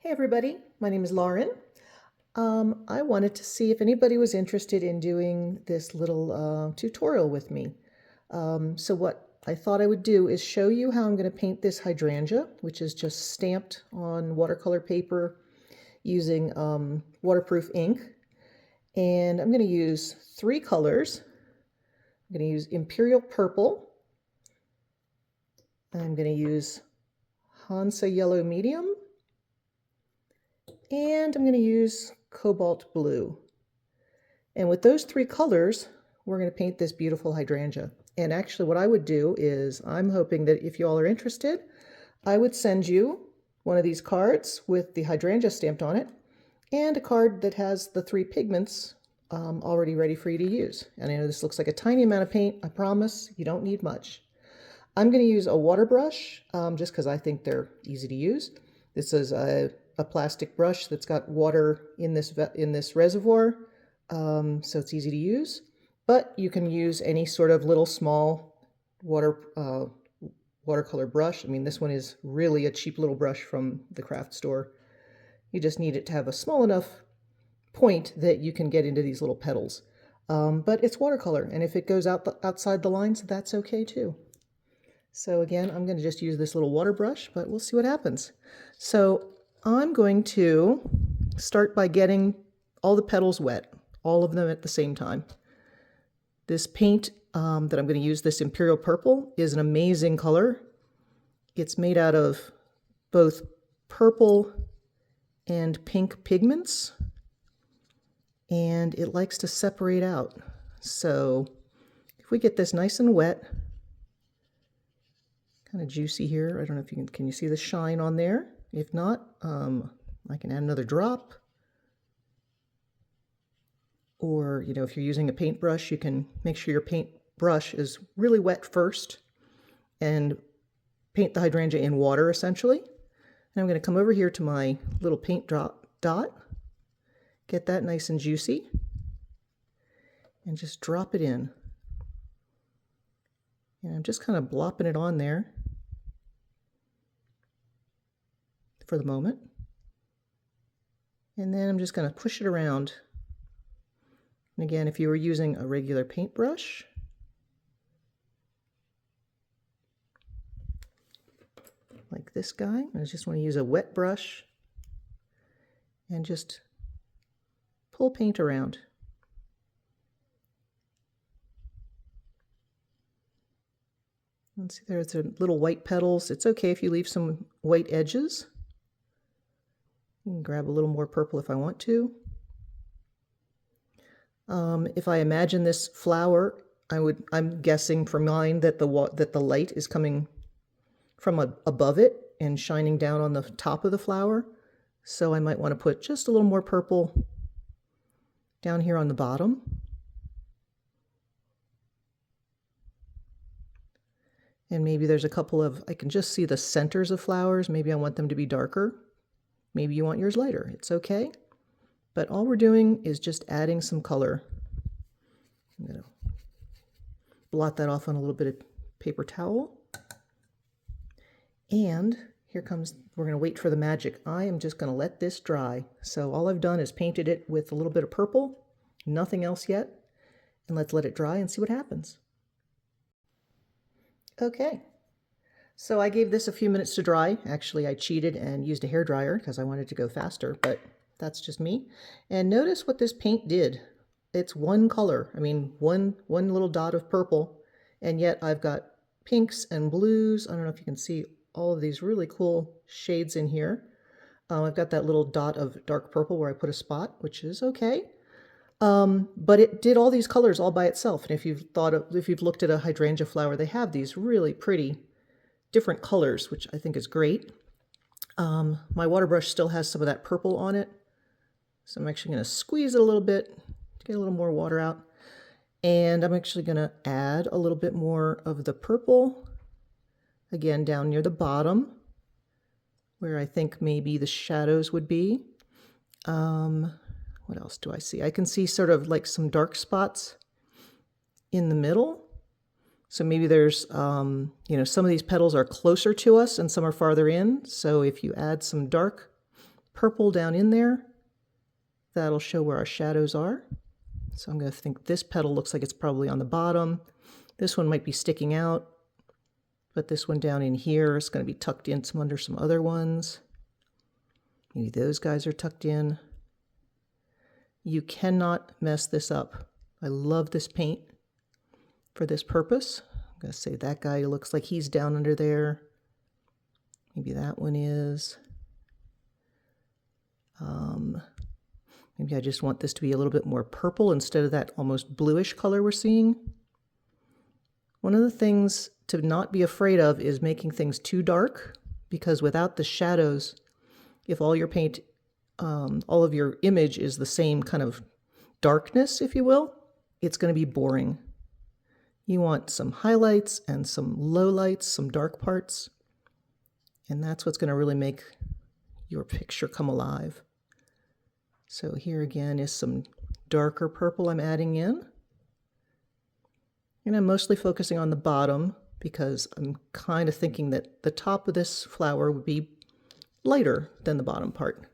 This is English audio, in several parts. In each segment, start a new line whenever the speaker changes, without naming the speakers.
Hey everybody, my name is Lauren. I wanted to see if anybody was interested in doing this little tutorial with me. So what I thought I would do is show you how I'm going to paint this hydrangea, which is just stamped on watercolor paper using waterproof ink. And I'm going to use three colors. I'm going to use Imperial Purple. I'm going to use Hansa Yellow Medium. And I'm going to use Cobalt Blue. And with those three colors, we're going to paint this beautiful hydrangea. And actually what I would do is, I'm hoping that if you all are interested, I would send you one of these cards with the hydrangea stamped on it, and a card that has the three pigments already ready for you to use. And I know this looks like a tiny amount of paint. I promise you don't need much. I'm going to use a water brush just because I think they're easy to use. This is a plastic brush that's got water in this reservoir, so it's easy to use. But you can use any sort of little small watercolor brush. I mean, this one is really a cheap little brush from the craft store. You just need it to have a small enough point that you can get into these little petals. But it's watercolor, and if it goes outside the lines, that's okay too. So again, I'm going to just use this little water brush, but we'll see what happens. So I'm going to start by getting all the petals wet, all of them at the same time. This paint that I'm going to use, this Imperial Purple, is an amazing color. It's made out of both purple and pink pigments, and it likes to separate out. So if we get this nice and wet, kind of juicy here. I don't know if you can you see the shine on there? If not, I can add another drop. Or, you know, if you're using a paintbrush, you can make sure your paintbrush is really wet first and paint the hydrangea in water, essentially. And I'm going to come over here to my little paint dot, get that nice and juicy, and just drop it in. And I'm just kind of blopping it on there for the moment. And then I'm just going to push it around. And again, if you were using a regular paintbrush, like this guy, I just want to use a wet brush and just pull paint around. And see, there's the little white petals. It's okay if you leave some white edges. You can grab a little more purple if I want to. If I imagine this flower, I'm guessing for mine that the light is coming from above it and shining down on the top of the flower. So I might want to put just a little more purple down here on the bottom. And maybe there's a couple of, I can just see the centers of flowers. Maybe I want them to be darker. Maybe you want yours lighter. It's okay. But all we're doing is just adding some color. I'm going to blot that off on a little bit of paper towel. And here comes, we're going to wait for the magic. I am just going to let this dry. So all I've done is painted it with a little bit of purple, nothing else yet. And let's let it dry and see what happens. Okay. So I gave this a few minutes to dry. Actually, I cheated and used a hairdryer because I wanted to go faster, but that's just me. And notice what this paint did. It's one color. I mean, one little dot of purple, and yet I've got pinks and blues. I don't know if you can see all of these really cool shades in here. I've got that little dot of dark purple where I put a spot, which is okay. But it did all these colors all by itself. And if you've looked at a hydrangea flower, they have these really pretty different colors, which I think is great. My water brush still has some of that purple on it. So I'm actually going to squeeze it a little bit to get a little more water out. And I'm actually going to add a little bit more of the purple, again, down near the bottom, where I think maybe the shadows would be. What else do I see? I can see sort of like some dark spots in the middle. So maybe there's, you know, some of these petals are closer to us and some are farther in. So if you add some dark purple down in there. That'll show where our shadows are. So I'm going to think this petal looks like it's probably on the bottom. This one might be sticking out, but this one down in here is going to be tucked in under some other ones. Maybe those guys are tucked in. You cannot mess this up. I love this paint for this purpose. I'm going to say that guy looks like he's down under there. Maybe that one is. Maybe I just want this to be a little bit more purple instead of that almost bluish color we're seeing. One of the things to not be afraid of is making things too dark, because without the shadows, if all your paint, all of your image is the same kind of darkness, if you will, it's going to be boring. You want some highlights and some lowlights, some dark parts, and that's what's going to really make your picture come alive. So here again is some darker purple I'm adding in. And I'm mostly focusing on the bottom because I'm kind of thinking that the top of this flower would be lighter than the bottom part.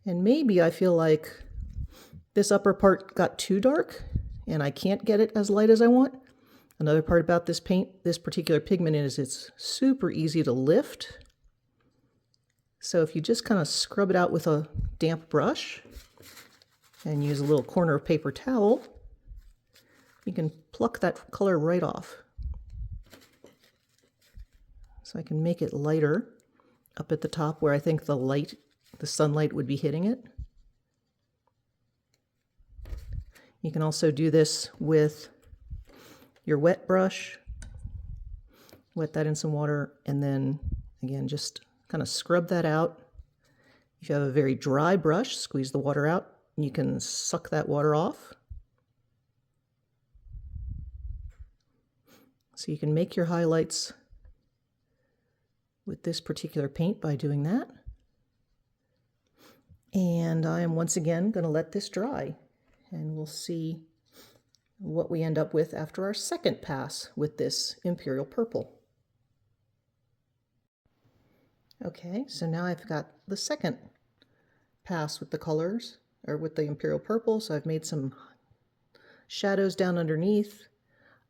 And maybe I feel like this upper part got too dark and I can't get it as light as I want. Another part about this paint, this particular pigment, is it's super easy to lift. So if you just kind of scrub it out with a damp brush and use a little corner of paper towel, you can pluck that color right off. So I can make it lighter up at the top where I think the sunlight would be hitting it. You can also do this with your wet brush. Wet that in some water and then again just kind of scrub that out. If you have a very dry brush, squeeze the water out and you can suck that water off. So you can make your highlights with this particular paint by doing that. And I am once again going to let this dry and we'll see what we end up with after our second pass with this Imperial purple. Okay, so now I've got the second pass with the colors, or with the Imperial purple, so I've made some shadows down underneath.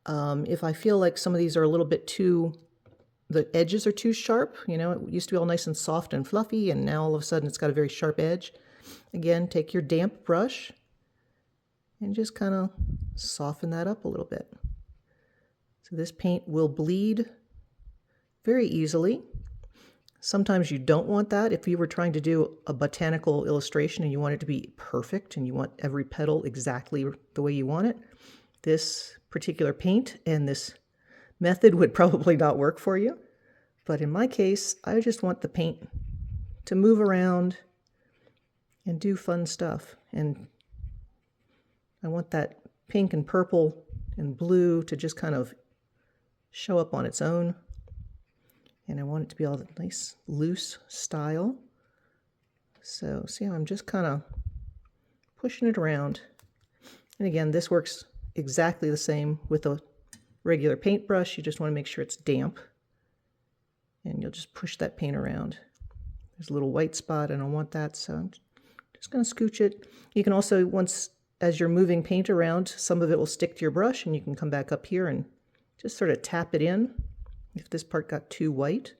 If I feel like some of these are a little bit too, the edges are too sharp, you know, it used to be all nice and soft and fluffy, and now all of a sudden it's got a very sharp edge. Again, take your damp brush and just kind of soften that up a little bit. So this paint will bleed very easily. Sometimes you don't want that. If you were trying to do a botanical illustration and you want it to be perfect and you want every petal exactly the way you want it, this particular paint and this method would probably not work for you. But in my case, I just want the paint to move around and do fun stuff. And I want that pink and purple and blue to just kind of show up on its own. And I want it to be all the nice loose style. So see how I'm just kind of pushing it around. And again, this works exactly the same with a regular paintbrush. You just want to make sure it's damp. And you'll just push that paint around. There's a little white spot, and I don't want that, so I'm just going to scooch it. You can also, as you're moving paint around, some of it will stick to your brush, and you can come back up here and just sort of tap it in if this part got too white.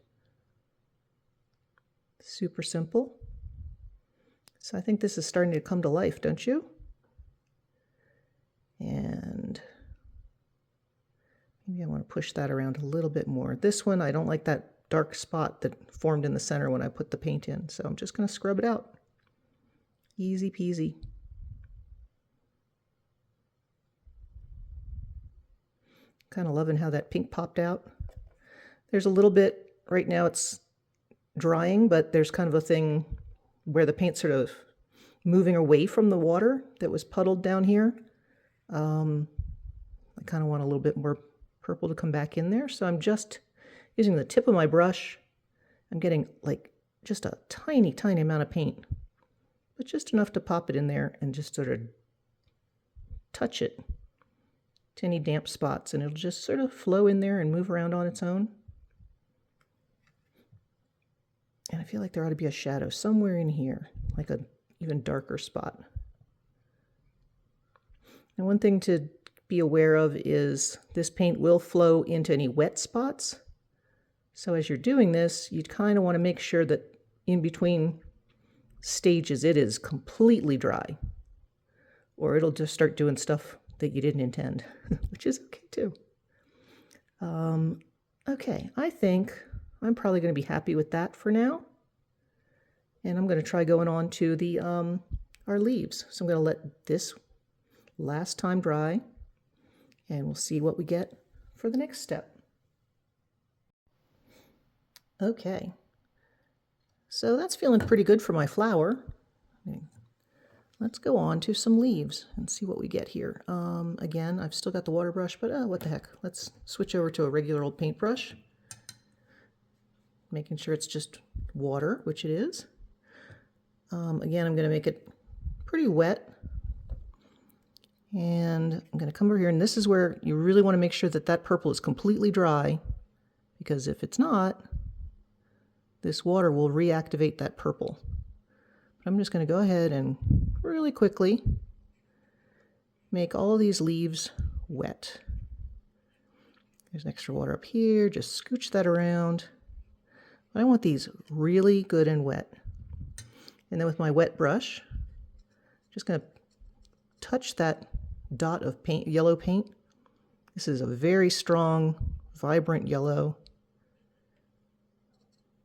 Super simple. So I think this is starting to come to life, don't you? And maybe I want to push that around a little bit more. This one, I don't like that dark spot that formed in the center when I put the paint in, so I'm just going to scrub it out. Easy peasy. Kind of loving how that pink popped out. There's a little bit, right now it's drying, but there's kind of a thing where the paint's sort of moving away from the water that was puddled down here. I kind of want a little bit more purple to come back in there, so I'm just using the tip of my brush. I'm getting like just a tiny, tiny amount of paint, but just enough to pop it in there and just sort of touch it to any damp spots, and it'll just sort of flow in there and move around on its own. And I feel like there ought to be a shadow somewhere in here, like a even darker spot. And one thing to be aware of is this paint will flow into any wet spots. So as you're doing this, you kind of want to make sure that in between stages it is completely dry, or it'll just start doing stuff that you didn't intend, which is okay too. Okay, I think I'm probably going to be happy with that for now. And I'm going to try going on to the our leaves. So I'm going to let this last time dry, and we'll see what we get for the next step. Okay, so that's feeling pretty good for my flower. Let's go on to some leaves and see what we get here. Again, I've still got the water brush, but what the heck. Let's switch over to a regular old paintbrush. Making sure it's just water, which it is. Again, I'm going to make it pretty wet. And I'm going to come over here, and this is where you really want to make sure that that purple is completely dry, because if it's not, this water will reactivate that purple. But I'm just going to go ahead and really quickly make all of these leaves wet. There's extra water up here, just scooch that around. But I want these really good and wet. And then with my wet brush, just going to touch that dot of paint, yellow paint. This is a very strong, vibrant yellow.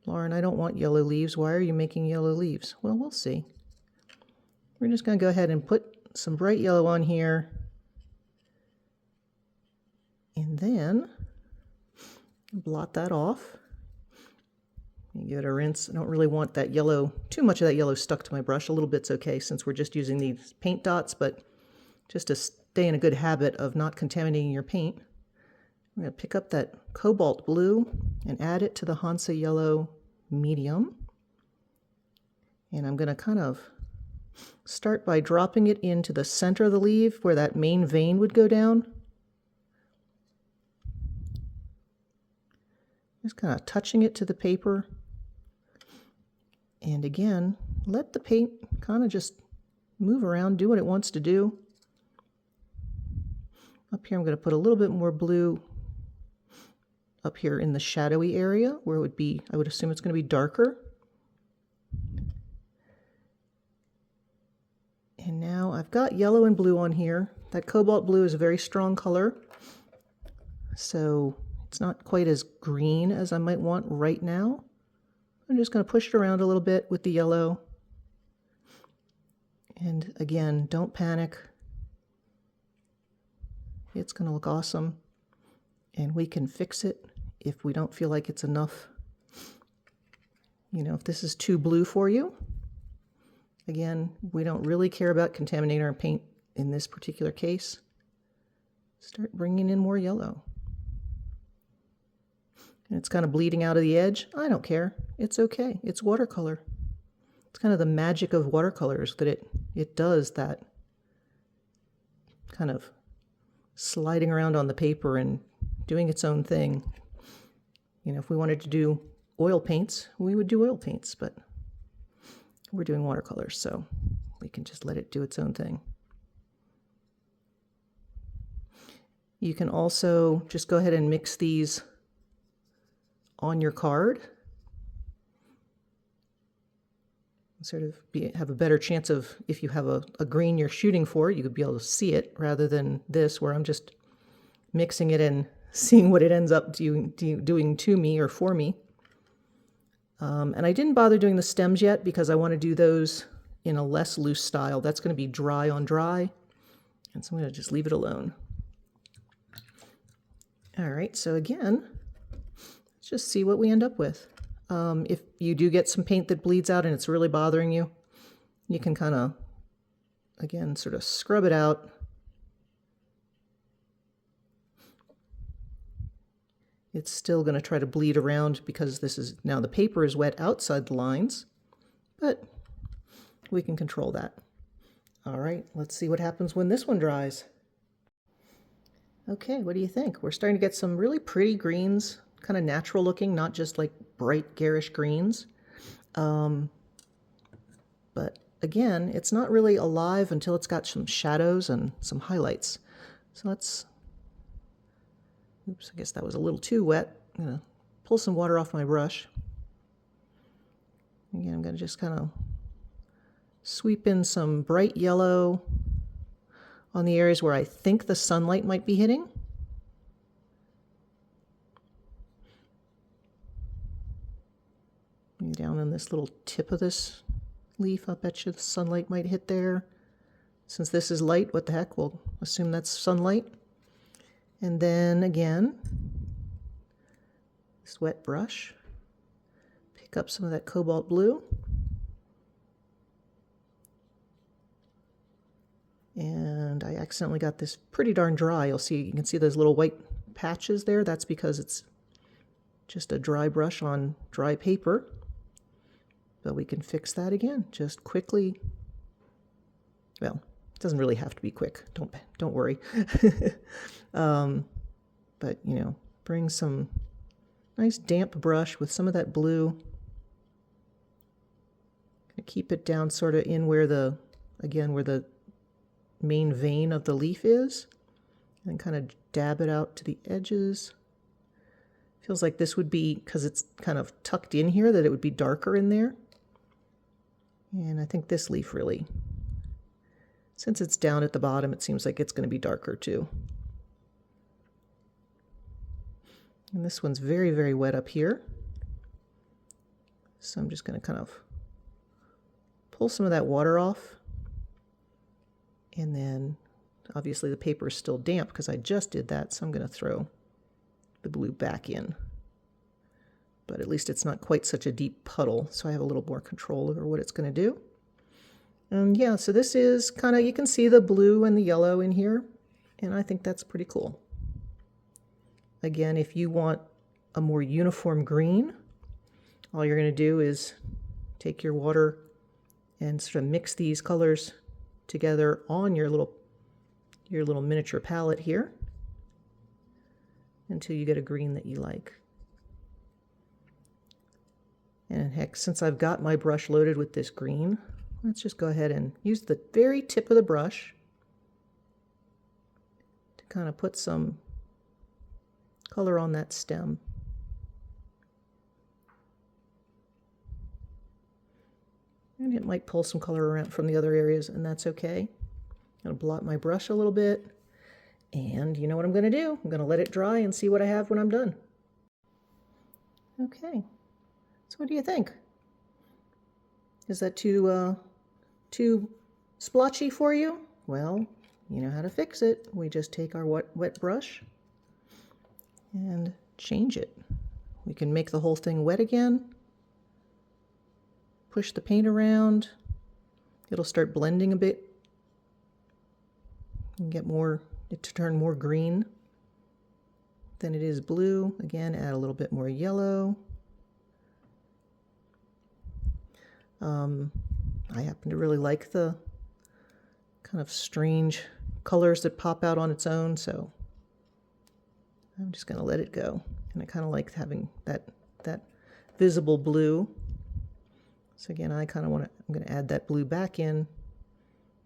Lauren, I don't want yellow leaves. Why are you making yellow leaves? Well, we'll see. We're just going to go ahead and put some bright yellow on here. And then blot that off. Give it a rinse. I don't really want that yellow, too much of that yellow stuck to my brush. A little bit's okay since we're just using these paint dots, but just to stay in a good habit of not contaminating your paint, I'm going to pick up that cobalt blue and add it to the Hansa yellow medium. And I'm going to kind of start by dropping it into the center of the leaf where that main vein would go down. Just kind of touching it to the paper. And again, let the paint kind of just move around, do what it wants to do. Up here, I'm going to put a little bit more blue up here in the shadowy area where it would be, I would assume it's going to be darker. And now I've got yellow and blue on here. That cobalt blue is a very strong color, so it's not quite as green as I might want right now. I'm just going to push it around a little bit with the yellow. And again, don't panic. It's going to look awesome. And we can fix it if we don't feel like it's enough. You know, if this is too blue for you. Again, we don't really care about contaminating our paint in this particular case. Start bringing in more yellow. And it's kind of bleeding out of the edge. I don't care. It's okay. It's watercolor. It's kind of the magic of watercolors that it does that kind of sliding around on the paper and doing its own thing. You know, if we wanted to do oil paints, we would do oil paints, but we're doing watercolors, so we can just let it do its own thing. You can also just go ahead and mix these on your card. Sort of have a better chance of, if you have a green you're shooting for, you could be able to see it rather than this where I'm just mixing it and seeing what it ends up doing to me or for me. And I didn't bother doing the stems yet because I want to do those in a less loose style. That's going to be dry on dry. And so I'm going to just leave it alone. All right, so again, let's just see what we end up with. If you do get some paint that bleeds out and it's really bothering you, you can kind of, again, sort of scrub it out. It's still going to try to bleed around because this is, now the paper is wet outside the lines, but we can control that. All right, let's see what happens when this one dries. Okay, what do you think? We're starting to get some really pretty greens, kind of natural looking, not just like bright garish greens. But again, it's not really alive until it's got some shadows and some highlights. So let's, oops, I guess that was a little too wet. I'm going to pull some water off my brush. Again, I'm going to just kind of sweep in some bright yellow on the areas where I think the sunlight might be hitting. Down on this little tip of this leaf, I bet you the sunlight might hit there. Since this is light, what the heck, we'll assume that's sunlight. And then again, this wet brush, pick up some of that cobalt blue. And I accidentally got this pretty darn dry. You can see those little white patches there. That's because it's just a dry brush on dry paper. But we can fix that again, just quickly. Well, it doesn't really have to be quick. Don't worry. But you know, bring some nice damp brush with some of that blue. Keep it down sort of in where the main vein of the leaf is, and kind of dab it out to the edges. Feels like this would be, because it's kind of tucked in here, that it would be darker in there. And I think this leaf really, since it's down at the bottom, it seems like it's going to be darker too. And this one's very, very wet up here. So I'm just going to kind of pull some of that water off. And then obviously the paper is still damp because I just did that, so I'm going to throw the blue back in. But at least it's not quite such a deep puddle, so I have a little more control over what it's going to do. And yeah, so this is kind of, you can see the blue and the yellow in here, and I think that's pretty cool. Again, if you want a more uniform green, all you're going to do is take your water and sort of mix these colors together on your little miniature palette here until you get a green that you like. And heck, since I've got my brush loaded with this green, let's just go ahead and use the very tip of the brush to kind of put some color on that stem. And it might pull some color around from the other areas, and that's okay. I'm going to blot my brush a little bit, and you know what I'm going to do? I'm going to let it dry and see what I have when I'm done. Okay, so what do you think? Is that too splotchy for you? Well, you know how to fix it. We just take our wet brush and change it. We can make the whole thing wet again. Push the paint around. It'll start blending a bit and get it to turn more green than it is blue. Again, add a little bit more yellow. I happen to really like the kind of strange colors that pop out on its own, so I'm just going to let it go. And I kind of like having that visible blue. So again, I'm going to add that blue back in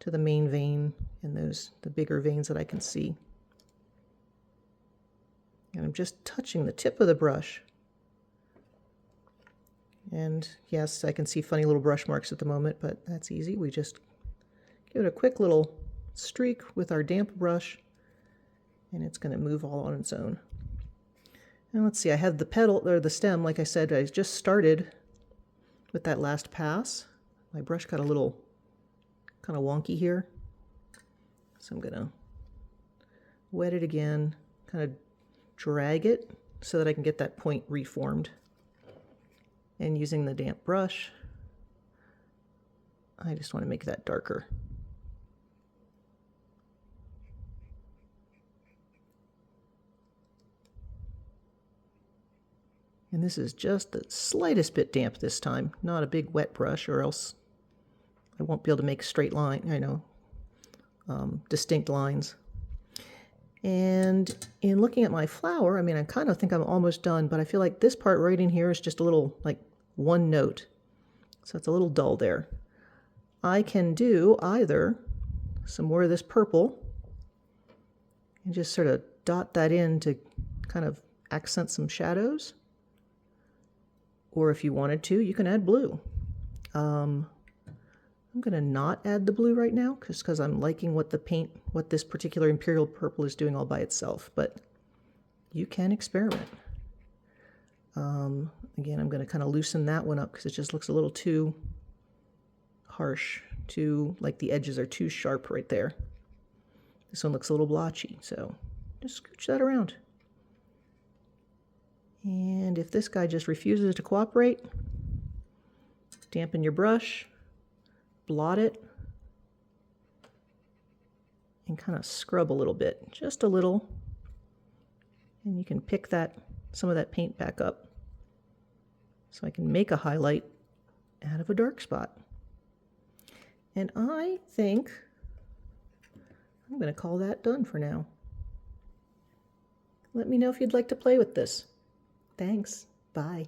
to the main vein and the bigger veins that I can see. And I'm just touching the tip of the brush. And yes, I can see funny little brush marks at the moment, but that's easy. We just give it a quick little streak with our damp brush, and it's going to move all on its own. And let's see, I have the petal, or the stem, like I said, I just started with that last pass. My brush got a little kind of wonky here. So I'm going to wet it again, kind of drag it so that I can get that point reformed. And using the damp brush, I just want to make that darker. And this is just the slightest bit damp this time, not a big wet brush, or else I won't be able to make straight distinct lines. And in looking at my flower, I mean, I kind of think I'm almost done, but I feel like this part right in here is just a little, like, one note. So it's a little dull there. I can do either some more of this purple and just sort of dot that in to kind of accent some shadows. Or if you wanted to, you can add blue. I'm going to not add the blue right now because I'm liking what this particular Imperial purple is doing all by itself, but you can experiment. Again, I'm going to kind of loosen that one up because it just looks a little too harsh, like the edges are too sharp right there. This one looks a little blotchy, so just scooch that around. And if this guy just refuses to cooperate, dampen your brush, blot it, and kind of scrub a little bit, just a little, and you can pick some of that paint back up. So I can make a highlight out of a dark spot. And I think I'm going to call that done for now. Let me know if you'd like to play with this. Thanks. Bye.